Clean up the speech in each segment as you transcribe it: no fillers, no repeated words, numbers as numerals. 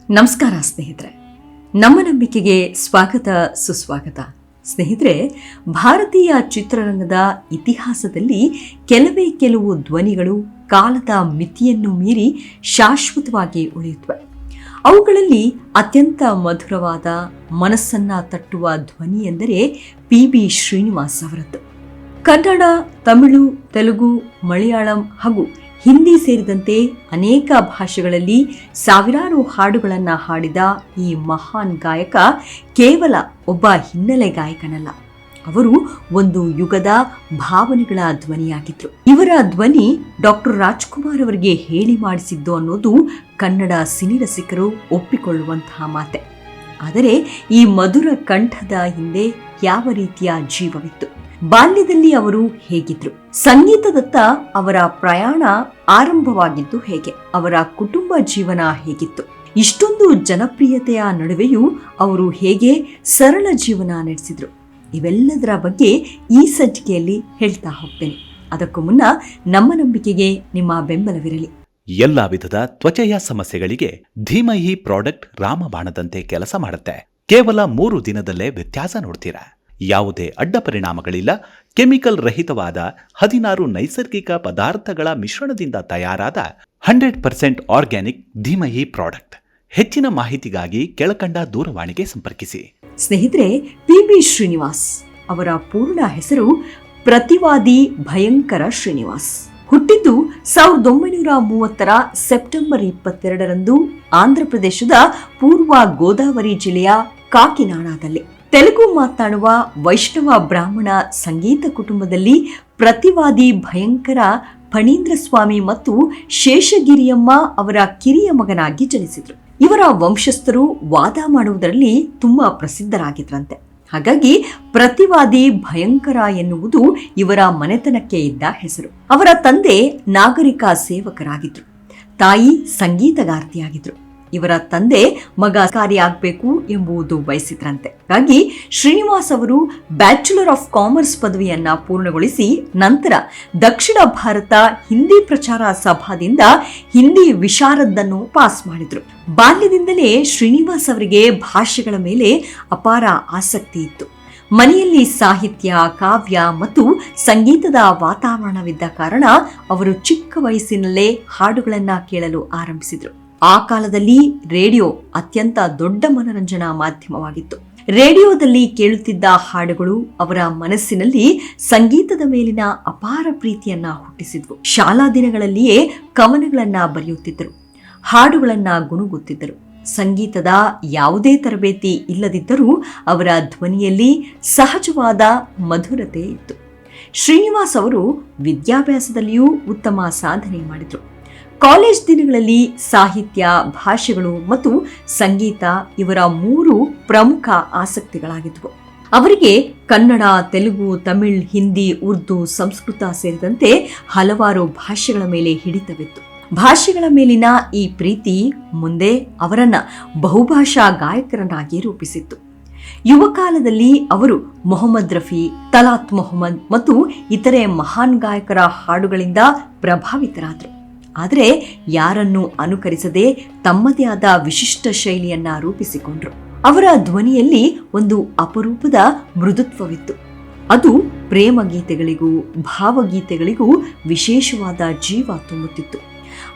ನಮಸ್ಕಾರ ಸ್ನೇಹಿತರೆ, ನಮ್ಮ ನಂಬಿಕೆಗೆ ಸ್ವಾಗತ ಸುಸ್ವಾಗತ. ಸ್ನೇಹಿತರೆ, ಭಾರತೀಯ ಚಿತ್ರರಂಗದ ಇತಿಹಾಸದಲ್ಲಿ ಕೆಲವು ಧ್ವನಿಗಳು ಕಾಲದ ಮಿತಿಯನ್ನು ಮೀರಿ ಶಾಶ್ವತವಾಗಿ ಉಳಿಯುತ್ತವೆ. ಅವುಗಳಲ್ಲಿ ಅತ್ಯಂತ ಮಧುರವಾದ ಮನಸ್ಸನ್ನ ತಟ್ಟುವ ಧ್ವನಿ ಎಂದರೆ ಪಿ.ಬಿ. ಶ್ರೀನಿವಾಸ್ ಅವರದ್ದು. ಕನ್ನಡ, ತಮಿಳು, ತೆಲುಗು, ಮಲಯಾಳಂ ಹಾಗೂ ಹಿಂದಿ ಸೇರಿದಂತೆ ಅನೇಕ ಭಾಷೆಗಳಲ್ಲಿ ಸಾವಿರಾರು ಹಾಡುಗಳನ್ನು ಹಾಡಿದ ಈ ಮಹಾನ್ ಗಾಯಕ ಕೇವಲ ಒಬ್ಬ ಹಿನ್ನೆಲೆ ಗಾಯಕನಲ್ಲ, ಅವರು ಒಂದು ಯುಗದ ಭಾವನೆಗಳ ಧ್ವನಿಯಾಗಿದ್ರು. ಇವರ ಧ್ವನಿ ಡಾಕ್ಟರ್ ರಾಜ್ಕುಮಾರ್ ಅವರಿಗೆ ಹೇಳಿ ಮಾಡಿಸಿದ್ದು ಅನ್ನೋದು ಕನ್ನಡ ಸಿನಿರಸಿಕರು ಒಪ್ಪಿಕೊಳ್ಳುವಂತಹ ಮಾತೆ. ಆದರೆ ಈ ಮಧುರ ಕಂಠದ ಹಿಂದೆ ಯಾವ ರೀತಿಯ ಜೀವವಿತ್ತು? ಬಾಲ್ಯದಲ್ಲಿ ಅವರು ಹೇಗಿದ್ರು? ಸಂಗೀತದತ್ತ ಅವರ ಪ್ರಯಾಣ ಆರಂಭವಾಗಿದ್ದು ಹೇಗೆ? ಅವರ ಕುಟುಂಬ ಜೀವನ ಹೇಗಿತ್ತು? ಇಷ್ಟೊಂದು ಜನಪ್ರಿಯತೆಯ ನಡುವೆಯೂ ಅವರು ಹೇಗೆ ಸರಳ ಜೀವನ ನಡೆಸಿದ್ರು? ಇವೆಲ್ಲದರ ಬಗ್ಗೆ ಈ ಸಂಚಿಕೆಯಲ್ಲಿ ಹೇಳ್ತಾ ಹೋಗ್ತೇನೆ. ಅದಕ್ಕೂ ಮುನ್ನ ನಮ್ಮ ನಂಬಿಕೆಗೆ ನಿಮ್ಮ ಬೆಂಬಲವಿರಲಿ. ಎಲ್ಲಾ ವಿಧದ ತ್ವಚೆಯ ಸಮಸ್ಯೆಗಳಿಗೆ ಧೀಮಹಿ ಪ್ರಾಡಕ್ಟ್ ರಾಮಬಾಣದಂತೆ ಕೆಲಸ ಮಾಡುತ್ತೆ. ಕೇವಲ 3 ದಿನದಲ್ಲೇ ವ್ಯತ್ಯಾಸ ನೋಡ್ತೀರಾ. ಯಾವುದೇ ಅಡ್ಡ ಪರಿಣಾಮಗಳಿಲ್ಲ. ಕೆಮಿಕಲ್ ರಹಿತವಾದ 16 ನೈಸರ್ಗಿಕ ಪದಾರ್ಥಗಳ ಮಿಶ್ರಣದಿಂದ ತಯಾರಾದ 100% ಆರ್ಗ್ಯಾನಿಕ್ ಧೀಮಹಿ ಪ್ರಾಡಕ್ಟ್. ಹೆಚ್ಚಿನ ಮಾಹಿತಿಗಾಗಿ ಕೆಳಕಂಡ ದೂರವಾಣಿಗೆ ಸಂಪರ್ಕಿಸಿ. ಸ್ನೇಹಿತರೆ, ಪಿ.ಬಿ. ಶ್ರೀನಿವಾಸ್ ಅವರ ಪೂರ್ಣ ಹೆಸರು ಪ್ರತಿವಾದಿ ಭಯಂಕರ ಶ್ರೀನಿವಾಸ್. ಹುಟ್ಟಿದ್ದು 1930 ಸೆಪ್ಟೆಂಬರ್ 22ರಂದು ಆಂಧ್ರಪ್ರದೇಶದ ಪೂರ್ವ ಗೋದಾವರಿ ಜಿಲ್ಲೆಯ ಕಾಕಿನಾಡದಲ್ಲಿ. ತೆಲುಗು ಮಾತನಾಡುವ ವೈಷ್ಣವ ಬ್ರಾಹ್ಮಣ ಸಂಗೀತ ಕುಟುಂಬದಲ್ಲಿ ಪ್ರತಿವಾದಿ ಭಯಂಕರ ಫಣೀಂದ್ರ ಸ್ವಾಮಿ ಮತ್ತು ಶೇಷಗಿರಿಯಮ್ಮ ಅವರ ಕಿರಿಯ ಮಗನಾಗಿ ಜನಿಸಿದ್ರು. ಇವರ ವಂಶಸ್ಥರು ವಾದ ಮಾಡುವುದರಲ್ಲಿ ತುಂಬಾ ಪ್ರಸಿದ್ಧರಾಗಿದ್ರಂತೆ. ಹಾಗಾಗಿ ಪ್ರತಿವಾದಿ ಭಯಂಕರ ಎನ್ನುವುದು ಇವರ ಮನೆತನಕ್ಕೆ ಇದ್ದ ಹೆಸರು. ಅವರ ತಂದೆ ನಾಗರಿಕ ಸೇವಕರಾಗಿದ್ರು, ತಾಯಿ ಸಂಗೀತಗಾರ್ತಿಯಾಗಿದ್ರು. ಇವರ ತಂದೆ ಮಗ ಕಾರ್ಯಾಗಬೇಕು ಎಂಬುದು ಬಯಸಿದ್ರಂತೆ. ಹಾಗಾಗಿ ಶ್ರೀನಿವಾಸ್ ಅವರು ಬ್ಯಾಚುಲರ್ ಆಫ್ ಕಾಮರ್ಸ್ ಪದವಿಯನ್ನ ಪೂರ್ಣಗೊಳಿಸಿ ನಂತರ ದಕ್ಷಿಣ ಭಾರತ ಹಿಂದಿ ಪ್ರಚಾರ ಸಭಾದಿಂದ ಹಿಂದಿ ವಿಶಾರದನ್ನು ಪಾಸ್ ಮಾಡಿದ್ರು. ಬಾಲ್ಯದಿಂದಲೇ ಶ್ರೀನಿವಾಸ್ ಅವರಿಗೆ ಭಾಷೆಗಳ ಮೇಲೆ ಅಪಾರ ಆಸಕ್ತಿ ಇತ್ತು. ಮನೆಯಲ್ಲಿ ಸಾಹಿತ್ಯ, ಕಾವ್ಯ ಮತ್ತು ಸಂಗೀತದ ವಾತಾವರಣವಿದ್ದ ಕಾರಣ ಅವರು ಚಿಕ್ಕ ವಯಸ್ಸಿನಲ್ಲೇ ಹಾಡುಗಳನ್ನ ಕೇಳಲು ಆರಂಭಿಸಿದ್ರು. ಆ ಕಾಲದಲ್ಲಿ ರೇಡಿಯೋ ಅತ್ಯಂತ ದೊಡ್ಡ ಮನರಂಜನಾ ಮಾಧ್ಯಮವಾಗಿತ್ತು. ರೇಡಿಯೋದಲ್ಲಿ ಕೇಳುತ್ತಿದ್ದ ಹಾಡುಗಳು ಅವರ ಮನಸ್ಸಿನಲ್ಲಿ ಸಂಗೀತದ ಮೇಲಿನ ಅಪಾರ ಪ್ರೀತಿಯನ್ನ ಹುಟ್ಟಿಸಿದ್ವು. ಶಾಲಾ ದಿನಗಳಲ್ಲಿಯೇ ಕವನಗಳನ್ನ ಬರೆಯುತ್ತಿದ್ದರು, ಹಾಡುಗಳನ್ನ ಗುಣಗುತ್ತಿದ್ದರು. ಸಂಗೀತದ ಯಾವುದೇ ತರಬೇತಿ ಇಲ್ಲದಿದ್ದರೂ ಅವರ ಧ್ವನಿಯಲ್ಲಿ ಸಹಜವಾದ ಮಧುರತೆ ಇತ್ತು. ಶ್ರೀನಿವಾಸ್ ಅವರು ವಿದ್ಯಾಭ್ಯಾಸದಲ್ಲಿಯೂ ಉತ್ತಮ ಸಾಧನೆ ಮಾಡಿದರು. ಕಾಲೇಜ್ ದಿನಗಳಲ್ಲಿ ಸಾಹಿತ್ಯ, ಭಾಷೆಗಳು ಮತ್ತು ಸಂಗೀತ ಇವರ 3 ಪ್ರಮುಖ ಆಸಕ್ತಿಗಳಾಗಿದ್ವು. ಅವರಿಗೆ ಕನ್ನಡ, ತೆಲುಗು, ತಮಿಳ್, ಹಿಂದಿ, ಉರ್ದು, ಸಂಸ್ಕೃತ ಸೇರಿದಂತೆ ಹಲವಾರು ಭಾಷೆಗಳ ಮೇಲೆ ಹಿಡಿತವಿತ್ತು. ಭಾಷೆಗಳ ಮೇಲಿನ ಈ ಪ್ರೀತಿ ಮುಂದೆ ಅವರನ್ನ ಬಹುಭಾಷಾ ಗಾಯಕರನ್ನಾಗಿ ರೂಪಿಸಿತ್ತು. ಯುವಕಾಲದಲ್ಲಿ ಅವರು ಮೊಹಮ್ಮದ್ ರಫಿ, ತಲಾತ್ ಮೊಹಮ್ಮದ್ ಮತ್ತು ಇತರೆ ಮಹಾನ್ ಗಾಯಕರ ಹಾಡುಗಳಿಂದ ಪ್ರಭಾವಿತರಾದರು. ಆದರೆ ಯಾರನ್ನು ಅನುಕರಿಸದೆ ತಮ್ಮದೇ ಆದ ವಿಶಿಷ್ಟ ಶೈಲಿಯನ್ನ ರೂಪಿಸಿಕೊಂಡ್ರು. ಅವರ ಧ್ವನಿಯಲ್ಲಿ ಒಂದು ಅಪರೂಪದ ಮೃದುತ್ವವಿತ್ತು. ಅದು ಪ್ರೇಮ ಗೀತೆಗಳಿಗೂ ಭಾವಗೀತೆಗಳಿಗೂ ವಿಶೇಷವಾದ ಜೀವ ತುಂಬುತ್ತಿತ್ತು.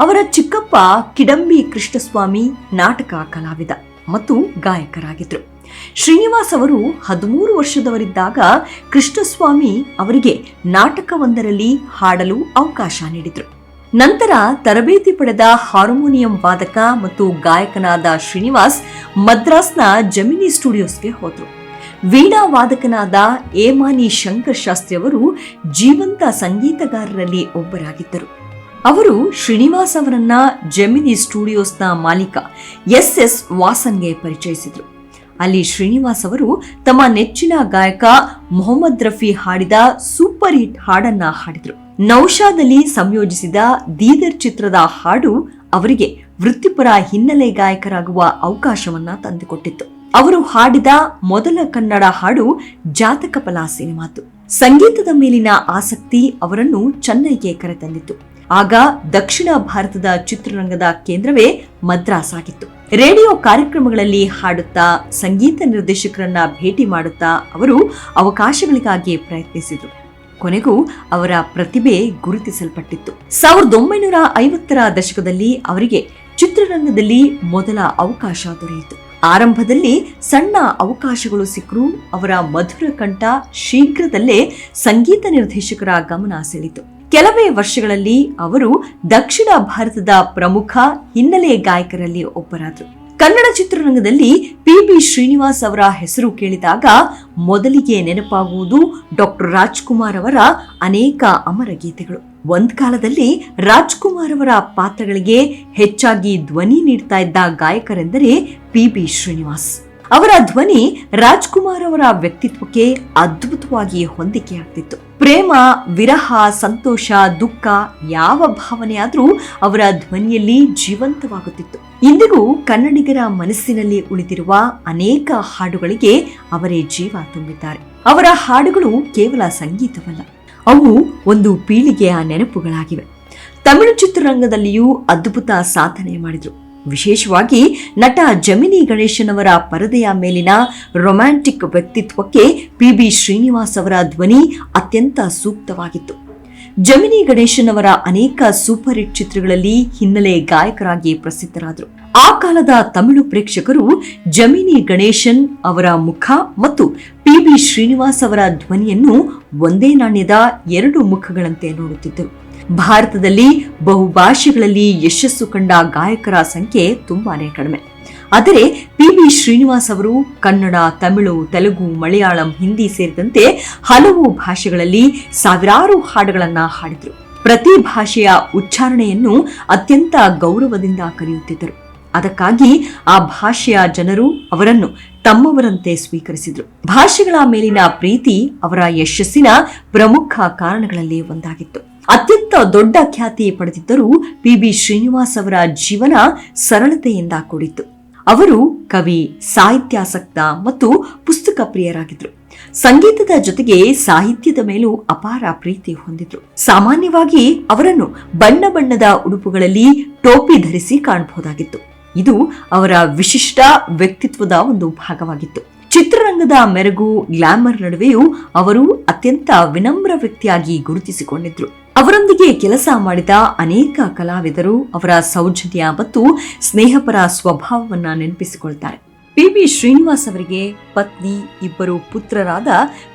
ಅವರ ಚಿಕ್ಕಪ್ಪ ಕಿಡಂಬಿ ಕೃಷ್ಣಸ್ವಾಮಿ ನಾಟಕ ಕಲಾವಿದ ಮತ್ತು ಗಾಯಕರಾಗಿದ್ರು. ಶ್ರೀನಿವಾಸ್ ಅವರು 13 ವರ್ಷದವರಿದ್ದಾಗ ಕೃಷ್ಣಸ್ವಾಮಿ ಅವರಿಗೆ ನಾಟಕವೊಂದರಲ್ಲಿ ಹಾಡಲು ಅವಕಾಶ ನೀಡಿದ್ರು. ನಂತರ ತರಬೇತಿ ಪಡೆದ ಹಾರ್ಮೋನಿಯಂ ವಾದಕ ಮತ್ತು ಗಾಯಕನಾದ ಶ್ರೀನಿವಾಸ್ ಮದ್ರಾಸ್ನ ಜೆಮಿನಿ ಸ್ಟುಡಿಯೋಸ್ಗೆ ಹೋದರು. ವೀಣಾ ವಾದಕನಾದ ಏಮಾನಿ ಶಂಕರ್ ಶಾಸ್ತ್ರಿ ಅವರು ಜೀವಂತ ಸಂಗೀತಗಾರರಲ್ಲಿ ಒಬ್ಬರಾಗಿದ್ದರು. ಅವರು ಶ್ರೀನಿವಾಸ್ ಅವರನ್ನ ಜೆಮಿನಿ ಸ್ಟುಡಿಯೋಸ್ನ ಮಾಲೀಕ ಎಸ್ ವಾಸನ್ಗೆ ಪರಿಚಯಿಸಿದರು. ಅಲ್ಲಿ ಶ್ರೀನಿವಾಸ್ ಅವರು ತಮ್ಮ ನೆಚ್ಚಿನ ಗಾಯಕ ಮೊಹಮ್ಮದ್ ರಫಿ ಹಾಡಿದ ಸೂಪರ್ ಹಿಟ್ ಹಾಡನ್ನ ಹಾಡಿದರು. ನೌಶಾದಲ್ಲಿ ಸಂಯೋಜಿಸಿದ ದೀದರ್ ಚಿತ್ರದ ಹಾಡು ಅವರಿಗೆ ವೃತ್ತಿಪರ ಹಿನ್ನೆಲೆ ಗಾಯಕರಾಗುವ ಅವಕಾಶವನ್ನ ತಂದುಕೊಟ್ಟಿತ್ತು. ಅವರು ಹಾಡಿದ ಮೊದಲ ಕನ್ನಡ ಹಾಡು ಜಾತಕ ಫಲ ಸಿನಿಮಾತು. ಸಂಗೀತದ ಮೇಲಿನ ಆಸಕ್ತಿ ಅವರನ್ನು ಚೆನ್ನೈಗೆ ಕರೆತಂದಿತ್ತು. ಆಗ ದಕ್ಷಿಣ ಭಾರತದ ಚಿತ್ರರಂಗದ ಕೇಂದ್ರವೇ ಮದ್ರಾಸ್ ಆಗಿತ್ತು. ರೇಡಿಯೋ ಕಾರ್ಯಕ್ರಮಗಳಲ್ಲಿ ಹಾಡುತ್ತಾ, ಸಂಗೀತ ನಿರ್ದೇಶಕರನ್ನ ಭೇಟಿ ಮಾಡುತ್ತಾ ಅವರು ಅವಕಾಶಗಳಿಗಾಗಿ ಪ್ರಯತ್ನಿಸಿದರು. ಕೊನೆಗೂ ಅವರ ಪ್ರತಿಭೆ ಗುರುತಿಸಲ್ಪಟ್ಟಿತ್ತು. 1950ರ ದಶಕದಲ್ಲಿ ಅವರಿಗೆ ಚಿತ್ರರಂಗದಲ್ಲಿ ಮೊದಲ ಅವಕಾಶ ದೊರೆಯಿತು. ಆರಂಭದಲ್ಲಿ ಸಣ್ಣ ಅವಕಾಶಗಳು ಸಿಕ್ಕರೂ ಅವರ ಮಧುರ ಕಂಠ ಶೀಘ್ರದಲ್ಲೇ ಸಂಗೀತ ನಿರ್ದೇಶಕರ ಗಮನ ಸೆಳೆಯಿತು. ಕೆಲವೇ ವರ್ಷಗಳಲ್ಲಿ ಅವರು ದಕ್ಷಿಣ ಭಾರತದ ಪ್ರಮುಖ ಹಿನ್ನೆಲೆ ಗಾಯಕರಲ್ಲಿ ಒಬ್ಬರಾದರು. ಕನ್ನಡ ಚಿತ್ರರಂಗದಲ್ಲಿ ಪಿ.ಬಿ. ಶ್ರೀನಿವಾಸ್ ಅವರ ಹೆಸರು ಕೇಳಿದಾಗ ಮೊದಲಿಗೆ ನೆನಪಾಗುವುದು ಡಾಕ್ಟರ್ ರಾಜ್ಕುಮಾರ್ ಅವರ ಅನೇಕ ಅಮರ ಗೀತೆಗಳು. ಒಂದ್ ಕಾಲದಲ್ಲಿ ರಾಜ್ಕುಮಾರ್ ಅವರ ಪಾತ್ರಗಳಿಗೆ ಹೆಚ್ಚಾಗಿ ಧ್ವನಿ ನೀಡ್ತಾ ಇದ್ದ ಗಾಯಕರೆಂದರೆ ಪಿ.ಬಿ. ಶ್ರೀನಿವಾಸ್. ಅವರ ಧ್ವನಿ ರಾಜ್ಕುಮಾರ್ ಅವರ ವ್ಯಕ್ತಿತ್ವಕ್ಕೆ ಅದ್ಭುತವಾಗಿ ಹೊಂದಿಕೆಯಾಗ್ತಿತ್ತು. ಪ್ರೇಮ, ವಿರಹ, ಸಂತೋಷ, ದುಃಖ ಯಾವ ಭಾವನೆಯಾದ್ರೂ ಅವರ ಧ್ವನಿಯಲ್ಲಿ ಜೀವಂತವಾಗುತ್ತಿತ್ತು. ಇಂದಿಗೂ ಕನ್ನಡಿಗರ ಮನಸ್ಸಿನಲ್ಲಿ ಉಳಿದಿರುವ ಅನೇಕ ಹಾಡುಗಳಿಗೆ ಅವರೇ ಜೀವ ತುಂಬಿದ್ದಾರೆ. ಅವರ ಹಾಡುಗಳು ಕೇವಲ ಸಂಗೀತವಲ್ಲ, ಅವು ಒಂದು ಪೀಳಿಗೆಯ ನೆನಪುಗಳಾಗಿವೆ. ತಮಿಳು ಚಿತ್ರರಂಗದಲ್ಲಿಯೂ ಅದ್ಭುತ ಸಾಧನೆ ಮಾಡಿದ್ರು. ವಿಶೇಷವಾಗಿ ನಟ ಜಮಿನಿ ಗಣೇಶನ್ ಅವರ ಪರದೆಯ ಮೇಲಿನ ರೊಮ್ಯಾಂಟಿಕ್ ವ್ಯಕ್ತಿತ್ವಕ್ಕೆ ಪಿ.ಬಿ. ಶ್ರೀನಿವಾಸ್ ಅವರ ಧ್ವನಿ ಅತ್ಯಂತ ಸೂಕ್ತವಾಗಿತ್ತು. ಜಮಿನಿ ಗಣೇಶನ್ ಅವರ ಅನೇಕ ಸೂಪರ್ ಹಿಟ್ ಚಿತ್ರಗಳಲ್ಲಿ ಹಿನ್ನೆಲೆ ಗಾಯಕರಾಗಿ ಪ್ರಸಿದ್ಧರಾದರು. ಆ ಕಾಲದ ತಮಿಳು ಪ್ರೇಕ್ಷಕರು ಜಮಿನಿ ಗಣೇಶನ್ ಅವರ ಮುಖ ಮತ್ತು ಪಿ.ಬಿ. ಶ್ರೀನಿವಾಸ್ ಅವರ ಧ್ವನಿಯನ್ನು ಒಂದೇ ನಾಣ್ಯದ ಎರಡು ಮುಖಗಳಂತೆ ನೋಡುತ್ತಿದ್ದರು. ಭಾರತದಲ್ಲಿ ಬಹುಭಾಷೆಗಳಲ್ಲಿ ಯಶಸ್ಸು ಕಂಡ ಗಾಯಕರ ಸಂಖ್ಯೆ ತುಂಬಾನೇ ಕಡಿಮೆ. ಆದರೆ ಪಿ.ಬಿ. ಶ್ರೀನಿವಾಸ್ ಅವರು ಕನ್ನಡ, ತಮಿಳು, ತೆಲುಗು, ಮಲಯಾಳಂ, ಹಿಂದಿ ಸೇರಿದಂತೆ ಹಲವು ಭಾಷೆಗಳಲ್ಲಿ ಸಾವಿರಾರು ಹಾಡುಗಳನ್ನ ಹಾಡಿದರು. ಪ್ರತಿ ಭಾಷೆಯ ಉಚ್ಚಾರಣೆಯನ್ನು ಅತ್ಯಂತ ಗೌರವದಿಂದ ಕರೆಯುತ್ತಿದ್ದರು. ಅದಕ್ಕಾಗಿ ಆ ಭಾಷೆಯ ಜನರು ಅವರನ್ನು ತಮ್ಮವರಂತೆ ಸ್ವೀಕರಿಸಿದರು. ಭಾಷೆಗಳ ಮೇಲಿನ ಪ್ರೀತಿ ಅವರ ಯಶಸ್ಸಿನ ಪ್ರಮುಖ ಕಾರಣಗಳಲ್ಲಿ ಒಂದಾಗಿತ್ತು. ಅತ್ಯಂತ ದೊಡ್ಡ ಖ್ಯಾತಿ ಪಡೆದಿದ್ದರೂ ಪಿ.ಬಿ. ಶ್ರೀನಿವಾಸ್ ಅವರ ಜೀವನ ಸರಳತೆಯಿಂದ ಕೂಡಿತ್ತು. ಅವರು ಕವಿ, ಸಾಹಿತ್ಯಾಸಕ್ತ ಮತ್ತು ಪುಸ್ತಕ ಪ್ರಿಯರಾಗಿದ್ದರು. ಸಂಗೀತದ ಜೊತೆಗೆ ಸಾಹಿತ್ಯದ ಮೇಲೂ ಅಪಾರ ಪ್ರೀತಿ ಹೊಂದಿದ್ರು. ಸಾಮಾನ್ಯವಾಗಿ ಅವರನ್ನು ಬಣ್ಣ ಬಣ್ಣದ ಉಡುಪುಗಳಲ್ಲಿ ಟೋಪಿ ಧರಿಸಿ ಕಾಣಬಹುದಾಗಿತ್ತು. ಇದು ಅವರ ವಿಶಿಷ್ಟ ವ್ಯಕ್ತಿತ್ವದ ಒಂದು ಭಾಗವಾಗಿತ್ತು. ಚಿತ್ರರಂಗದ ಮೆರುಗು, ಗ್ಲಾಮರ್ ನಡುವೆಯೂ ಅವರು ಅತ್ಯಂತ ವಿನಮ್ರ ವ್ಯಕ್ತಿಯಾಗಿ ಗುರುತಿಸಿಕೊಂಡಿದ್ರು. ಅವರೊಂದಿಗೆ ಕೆಲಸ ಮಾಡಿದ ಅನೇಕ ಕಲಾವಿದರು ಅವರ ಸೌಜನ್ಯ ಮತ್ತು ಸ್ನೇಹಪರ ಸ್ವಭಾವವನ್ನ ನೆನಪಿಸಿಕೊಳ್ತಾರೆ. ಪಿ.ಬಿ. ಶ್ರೀನಿವಾಸ್ ಅವರಿಗೆ ಪತ್ನಿ, ಇಬ್ಬರು ಪುತ್ರರಾದ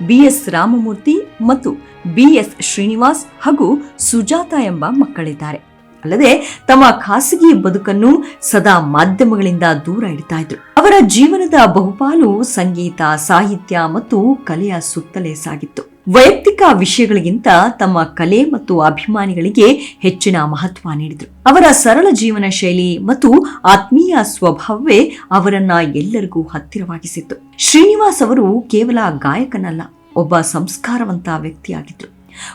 ಬಿ.ಎಸ್. ರಾಮಮೂರ್ತಿ ಮತ್ತು ಬಿ.ಎಸ್. ಶ್ರೀನಿವಾಸ್ ಹಾಗೂ ಸುಜಾತ ಎಂಬ ಮಕ್ಕಳಿದ್ದಾರೆ. ಅಲ್ಲದೆ ತಮ್ಮ ಖಾಸಗಿ ಬದುಕನ್ನು ಸದಾ ಮಾಧ್ಯಮಗಳಿಂದ ದೂರ ಇಡ್ತಾ ಇದ್ರು. ಅವರ ಜೀವನದ ಬಹುಪಾಲು ಸಂಗೀತ, ಸಾಹಿತ್ಯ ಮತ್ತು ಕಲೆಯ ಸುತ್ತಲೇ ಸಾಗಿತ್ತು. ವೈಯಕ್ತಿಕ ವಿಷಯಗಳಿಗಿಂತ ತಮ್ಮ ಕಲೆ ಮತ್ತು ಅಭಿಮಾನಿಗಳಿಗೆ ಹೆಚ್ಚಿನ ಮಹತ್ವ ನೀಡಿದರು. ಅವರ ಸರಳ ಜೀವನ ಶೈಲಿ ಮತ್ತು ಆತ್ಮೀಯ ಸ್ವಭಾವವೇ ಅವರನ್ನ ಎಲ್ಲರಿಗೂ ಹತ್ತಿರವಾಗಿಸಿತ್ತು. ಶ್ರೀನಿವಾಸ್ ಅವರು ಕೇವಲ ಗಾಯಕನಲ್ಲ, ಒಬ್ಬ ಸಂಸ್ಕಾರವಂತ ವ್ಯಕ್ತಿಯಾಗಿದ್ರು.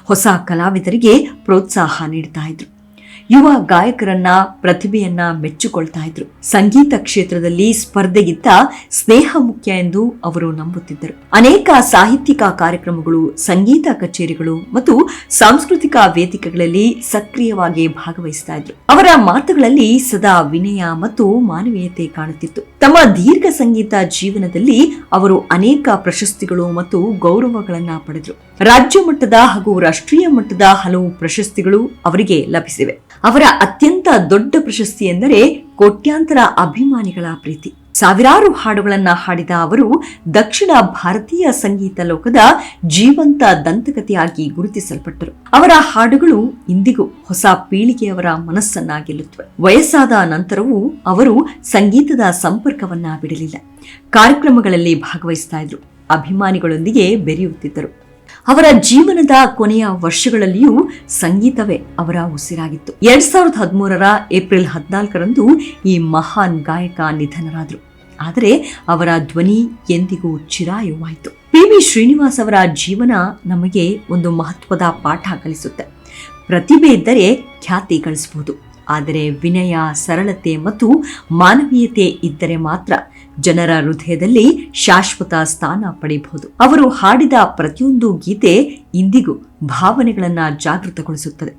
ಹೊಸ ಕಲಾವಿದರಿಗೆ ಪ್ರೋತ್ಸಾಹ ನೀಡ್ತಾ ಇದ್ರು. ಯುವ ಗಾಯಕರನ್ನ, ಪ್ರತಿಭೆಯನ್ನ ಮೆಚ್ಚಿಕೊಳ್ತಾ ಇದ್ರು. ಸಂಗೀತ ಕ್ಷೇತ್ರದಲ್ಲಿ ಸ್ಪರ್ಧೆಗಿಂತ ಸ್ನೇಹ ಮುಖ್ಯ ಎಂದು ಅವರು ನಂಬುತ್ತಿದ್ದರು. ಅನೇಕ ಸಾಹಿತ್ಯಿಕ ಕಾರ್ಯಕ್ರಮಗಳು, ಸಂಗೀತ ಕಚೇರಿಗಳು ಮತ್ತು ಸಾಂಸ್ಕೃತಿಕ ವೇದಿಕೆಗಳಲ್ಲಿ ಸಕ್ರಿಯವಾಗಿ ಭಾಗವಹಿಸ್ತಾ ಇದ್ರು. ಅವರ ಮಾತುಗಳಲ್ಲಿ ಸದಾ ವಿನಯ ಮತ್ತು ಮಾನವೀಯತೆ ಕಾಣುತ್ತಿತ್ತು. ತಮ್ಮ ದೀರ್ಘ ಸಂಗೀತ ಜೀವನದಲ್ಲಿ ಅವರು ಅನೇಕ ಪ್ರಶಸ್ತಿಗಳು ಮತ್ತು ಗೌರವಗಳನ್ನ ಪಡೆದರು. ರಾಜ್ಯ ಮಟ್ಟದ ಹಾಗೂ ರಾಷ್ಟ್ರೀಯ ಮಟ್ಟದ ಹಲವು ಪ್ರಶಸ್ತಿಗಳು ಅವರಿಗೆ ಲಭಿಸಿವೆ. ಅವರ ಅತ್ಯಂತ ದೊಡ್ಡ ಪ್ರಶಸ್ತಿ ಎಂದರೆ ಕೋಟ್ಯಾಂತರ ಅಭಿಮಾನಿಗಳ ಪ್ರೀತಿ. ಸಾವಿರಾರು ಹಾಡುಗಳನ್ನ ಹಾಡಿದ ಅವರು ದಕ್ಷಿಣ ಭಾರತೀಯ ಸಂಗೀತ ಲೋಕದ ಜೀವಂತ ದಂತಕಥೆಯಾಗಿ ಗುರುತಿಸಲ್ಪಟ್ಟರು. ಅವರ ಹಾಡುಗಳು ಇಂದಿಗೂ ಹೊಸ ಪೀಳಿಗೆಯವರ ಮನಸ್ಸನ್ನ ಗೆಲ್ಲುತ್ತವೆ. ವಯಸ್ಸಾದ ನಂತರವೂ ಅವರು ಸಂಗೀತದ ಸಂಪರ್ಕವನ್ನ ಬಿಡಲಿಲ್ಲ. ಕಾರ್ಯಕ್ರಮಗಳಲ್ಲಿ ಭಾಗವಹಿಸ್ತಾ ಇದ್ರು. ಅಭಿಮಾನಿಗಳೊಂದಿಗೆ ಬೆರೆಯುತ್ತಿದ್ದರು. ಅವರ ಜೀವನದ ಕೊನೆಯ ವರ್ಷಗಳಲ್ಲಿಯೂ ಸಂಗೀತವೇ ಅವರ ಉಸಿರಾಗಿತ್ತು. 2013ರ ಏಪ್ರಿಲ್ 14ರಂದು ಈ ಮಹಾನ್ ಗಾಯಕ ನಿಧನರಾದರು. ಆದರೆ ಅವರ ಧ್ವನಿ ಎಂದಿಗೂ ಚಿರಾಯುವಾಯಿತು. ಪಿ.ಬಿ. ಶ್ರೀನಿವಾಸ್ ಅವರ ಜೀವನ ನಮಗೆ ಒಂದು ಮಹತ್ವದ ಪಾಠ ಕಲಿಸುತ್ತೆ. ಪ್ರತಿಭೆ ಇದ್ದರೆ ಖ್ಯಾತಿ ಗಳಿಸಬಹುದು, ಆದರೆ ವಿನಯ, ಸರಳತೆ ಮತ್ತು ಮಾನವೀಯತೆ ಇದ್ದರೆ ಮಾತ್ರ ಜನರ ಹೃದಯದಲ್ಲಿ ಶಾಶ್ವತ ಸ್ಥಾನ ಪಡೆಯಬಹುದು. ಅವರು ಹಾಡಿದ ಪ್ರತಿಯೊಂದು ಗೀತೆ ಇಂದಿಗೂ ಭಾವನೆಗಳನ್ನ ಜಾಗೃತಗೊಳಿಸುತ್ತದೆ.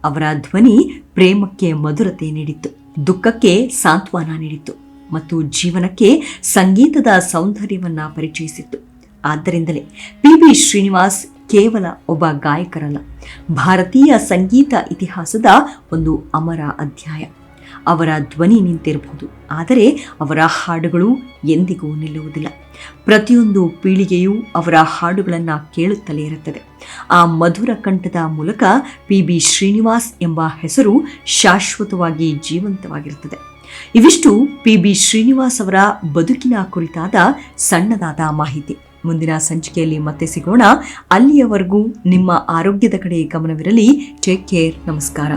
ಅವರ ಧ್ವನಿ ಪ್ರೇಮಕ್ಕೆ ಮಧುರತೆ ನೀಡಿತ್ತು, ದುಃಖಕ್ಕೆ ಸಾಂತ್ವನ ನೀಡಿತ್ತು, ಮತ್ತು ಜೀವನಕ್ಕೆ ಸಂಗೀತದ ಸೌಂದರ್ಯವನ್ನ ಪರಿಚಯಿಸಿತ್ತು. ಆದ್ದರಿಂದಲೇ ಪಿ.ಬಿ. ಶ್ರೀನಿವಾಸ್ ಕೇವಲ ಒಬ್ಬ ಗಾಯಕರಲ್ಲ, ಭಾರತೀಯ ಸಂಗೀತ ಇತಿಹಾಸದ ಒಂದು ಅಮರ ಅಧ್ಯಾಯ. ಅವರ ಧ್ವನಿ ನಿಂತಿರಬಹುದು, ಆದರೆ ಅವರ ಹಾಡುಗಳು ಎಂದಿಗೂ ನಿಲ್ಲುವುದಿಲ್ಲ. ಪ್ರತಿಯೊಂದು ಪೀಳಿಗೆಯೂ ಅವರ ಹಾಡುಗಳನ್ನು ಕೇಳುತ್ತಲೇ ಇರುತ್ತದೆ. ಆ ಮಧುರ ಕಂಠದ ಮೂಲಕ ಪಿ.ಬಿ. ಶ್ರೀನಿವಾಸ್ ಎಂಬ ಹೆಸರು ಶಾಶ್ವತವಾಗಿ ಜೀವಂತವಾಗಿರುತ್ತದೆ. ಇವಿಷ್ಟು ಪಿ.ಬಿ. ಶ್ರೀನಿವಾಸ್ ಅವರ ಬದುಕಿನ ಕುರಿತಾದ ಸಣ್ಣದಾದ ಮಾಹಿತಿ. ಮುಂದಿನ ಸಂಚಿಕೆಯಲ್ಲಿ ಮತ್ತೆ ಸಿಗೋಣ. ಅಲ್ಲಿಯವರೆಗೂ ನಿಮ್ಮ ಆರೋಗ್ಯದ ಕಡೆ ಗಮನವಿರಲಿ. Take care. ನಮಸ್ಕಾರ.